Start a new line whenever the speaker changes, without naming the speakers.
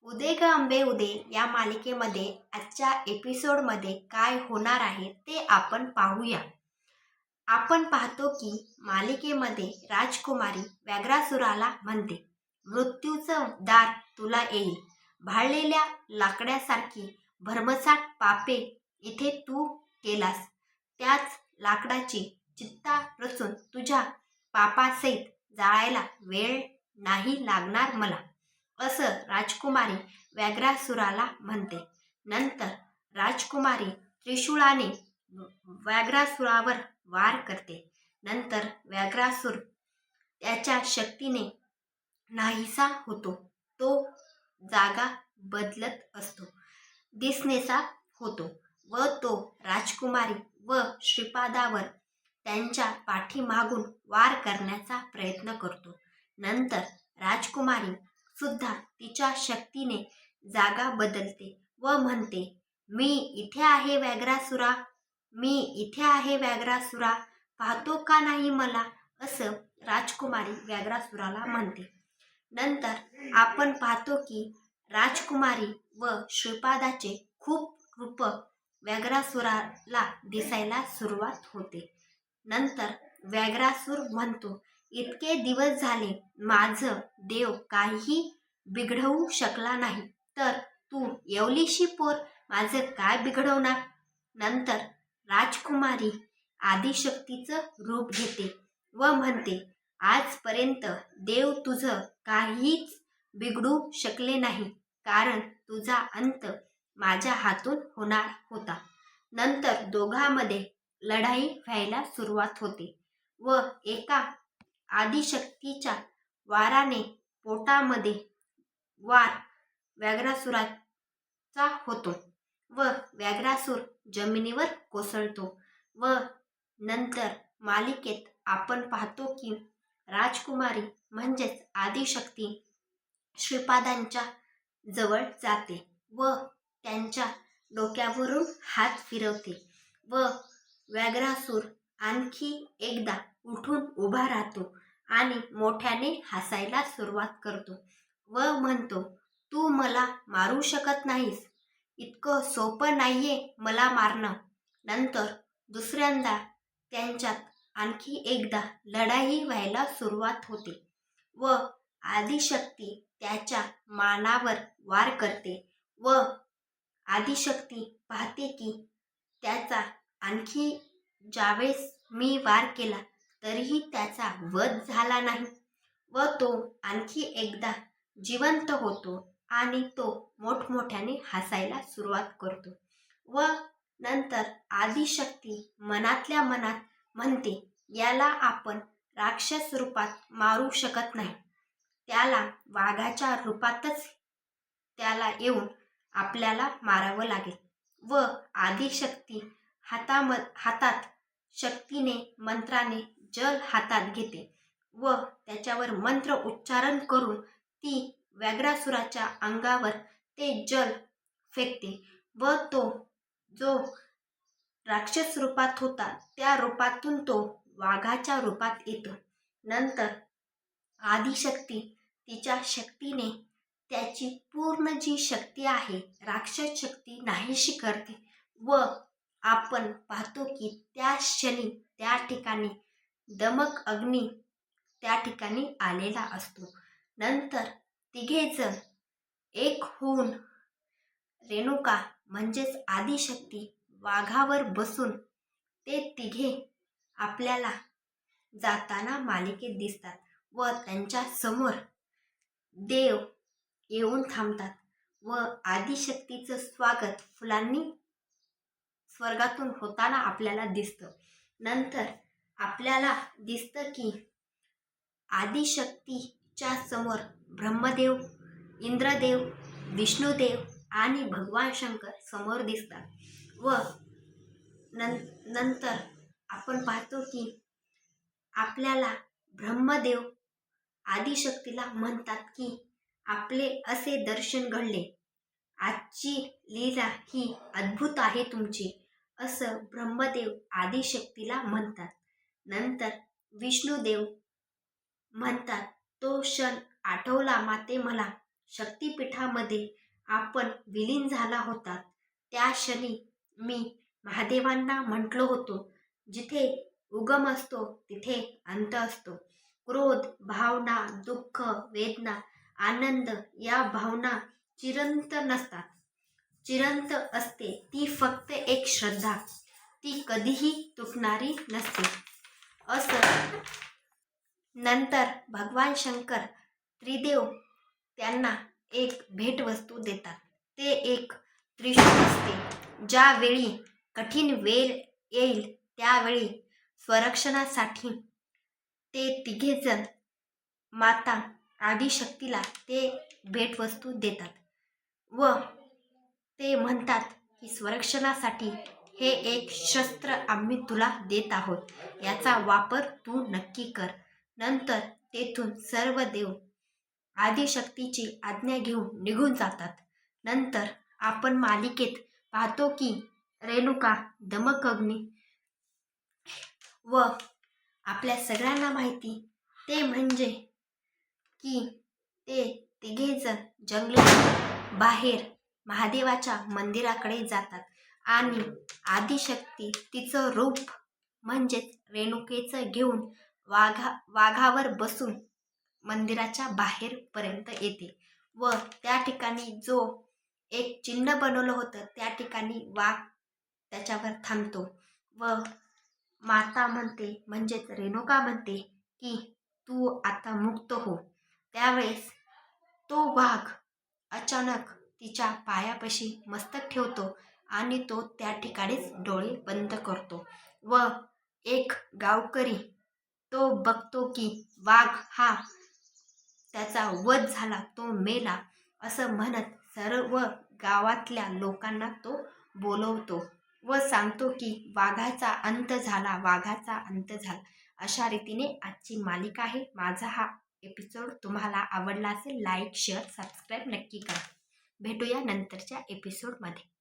उदे ग आंबे उदे या मालिकेमध्ये आजच्या एपिसोडमध्ये काय होणार आहे ते आपण पाहूया. आपण पाहतो की मालिकेमध्ये राजकुमारी व्याघ्रासुराला म्हणते, मृत्यूचं दार तुला येईल. भाळलेल्या लाकडासारखी भरमसाठ पापे इथे तू केलास, त्याच लाकडाची चित्ता रचून तुझ्या पापासहित जाळायला वेळ नाही लागणार मला, असं राजकुमारी व्याघ्रासुराला म्हणते. नंतर राजकुमारी त्रिशूळाने व्याघ्रासुरावर वार करते. नंतर व्याघ्रासुर त्याच्या शक्तीने नाहीसा होतो. तो जागा बदलत असतो, दिसनेसा होतो व तो राजकुमारी व श्रीपादावर त्यांच्या पाठीमागून वार करण्याचा प्रयत्न करतो. नंतर राजकुमारी सुद्धा तिच्या शक्तीने जागा बदलते व म्हणते, मी इथे आहे व्याघ्रासुरा, मी इथे आहे व्याघ्रासुरा, पाहतो का नाही मला, असं राजकुमारी व्याघ्रासुराला म्हणते. नंतर आपण पाहतो की राजकुमारी व श्रीपादाचे खूप रूप व्याघ्रासुराला दिसायला सुरुवात होते. नंतर व्याघ्रासुर म्हणतो, इतके दिवस झाले माझं देव काहीही बिघडवू शकला नाही, तर तू एवलीशी पोर माझं काय बिघडवणार. नंतर राजकुमारी आदिशक्तीचं रूप घेते व म्हणते, आजपर्यंत देव तुझं काहीच बिघडू शकले नाही, कारण तुझा अंत माझ्या हातून होणार होता. नंतर दोघांमध्ये लढाई व्हायला सुरुवात होते व एका आदिशक्तीच्या वाराने पोटामध्ये वार व्याघ्रासुराचा होतो व व्याघ्रासुर जमिनीवर कोसळतो. व नंतर मालिकेत आपण पाहतो की राजकुमारी म्हणजेच आदिशक्ती श्रीपादांच्या जवळ जाते व त्यांच्या डोक्यावरून हात फिरवते व व्याघ्रासुर आणखी एकदा उठून उभा राहतो आणि मोठ्याने हसायला सुरुवात करतो व म्हणतो, तू मला मारू शकत नाहीस, इतकं सोपं नाहीये मला मारणं. नंतर दुसऱ्यांदा त्यांच्यात आणखी एकदा लढाई व्हायला सुरुवात होते व आदिशक्ती त्याच्या मानावर वार करते व आदिशक्ती पाहते की त्याचा आणखी ज्यावेळेस मी वार केला तरीही त्याचा वध झाला नाही व तो आणखी एकदा जिवंत होतो आणि तो मोठमोठ्याने हसायला सुरुवात करतो व नंतर आदिशक्ती मनातल्या मनात म्हणते, याला आपण राक्षस रूपात मारू शकत नाही, त्याला वाघाच्या रूपातच येऊन आपल्याला मारावं लागेल. व आदिशक्ती हातात शक्तीने मंत्राने जल हातात घेते व त्याच्यावर मंत्र उच्चारण करून ती व्याघ्रासुराच्या अंगावर ते जल फेकते व तो जो राक्षस रूपात होता त्या रूपातून तो वाघाच्या रूपात येतो. नंतर आदिशक्ती तिच्या शक्तीने त्याची पूर्ण जी शक्ती आहे राक्षस शक्ती नाहीशी करते व आपण पाहतो की त्या क्षणी त्या ठिकाणी दमक अग्नी त्या ठिकाणी आलेला असतो. नंतर तिघेजण एक होऊन रेणुका म्हणजेच आदिशक्ती वाघावर बसून ते तिघे आपल्याला जाताना मालिकेत दिसतात व त्यांच्या समोर देव येऊन थांबतात व आदिशक्तीचं स्वागत फुलांनी स्वर्गातून होताना आपल्याला दिसतं. नंतर आपल्याला दिसतं की आदिशक्तीच्या समोर ब्रह्मदेव, इंद्रदेव, विष्णुदेव आणि भगवान शंकर समोर दिसतात व नंतर आपण पाहतो की आपल्याला ब्रह्मदेव आदिशक्तीला म्हणतात की आपले असे दर्शन घडले, आजची लीला ही अद्भुत आहे तुमची, असं ब्रह्मदेव आदिशक्तीला म्हणतात. नंतर विष्णुदेव म्हणतात, तो क्षण आठवला माते मला, शक्तिपीठामध्ये आपण विलीन झाला होता त्या क्षणी मी महादेवांना म्हटलो होतो, जिथे उगम असतो तिथे अंत असतो. क्रोध, भावना, दुःख, वेदना, आनंद या भावना चिरंत नसतात. चिरंत असते ती फक्त एक श्रद्धा, ती कधीही तुटणारी नसते. असं नंतर भगवान शंकर त्रिदेव त्यांना एक भेटवस्तू देतात. ते एक त्रिशूळ असते. ज्यावेळी कठीण वेळ येईल त्यावेळी स्वरक्षणासाठी ते तिघेजण माता आदिशक्तीला ते भेटवस्तू देतात व ते म्हणतात की स्वरक्षणासाठी हे एक शस्त्र आम्ही तुला देत आहोत, याचा वापर तू नक्की कर. नंतर तेथून सर्व देव आदिशक्तीची आज्ञा घेऊन निघून जातात. नंतर आपण मालिकेत पाहतो की रेणुका, दमकग्नी व आपल्या सगळ्यांना माहिती ते म्हणजे की ते तिघेजण जंगलात बाहेर महादेवाच्या मंदिराकडे जातात आणि आदिशक्ती तिचं रूप म्हणजेच रेणुकेचं घेऊन वाघावर बसून मंदिराच्या बाहेरपर्यंत येते व त्या ठिकाणी जो एक चिन्ह बनवलं होतं त्या ठिकाणी वाघ त्याच्यावर थांबतो व माता म्हणते म्हणजेच रेणुका म्हणते की तू आता मुक्त हो. त्यावेळेस तो वाघ अचानक तिच्या पायापाशी मस्तक ठेवतो आणि तो त्या ठिकाणीच डोळे बंद करतो व एक गावकरी तो बघतो की वाघ हा त्याचा वध झाला, तो मेला असं म्हणत सर्व गावातल्या लोकांना तो बोलवतो व सांगतो की वाघाचा अंत झाला, वाघाचा अंत झाला. अशा रीतीने आजची मालिका आहे. माझा हा एपिसोड तुम्हाला आवडला असेल, लाईक, शेअर, सबस्क्राईब नक्की करा. भेटूया नंतरच्या एपिसोडमध्ये.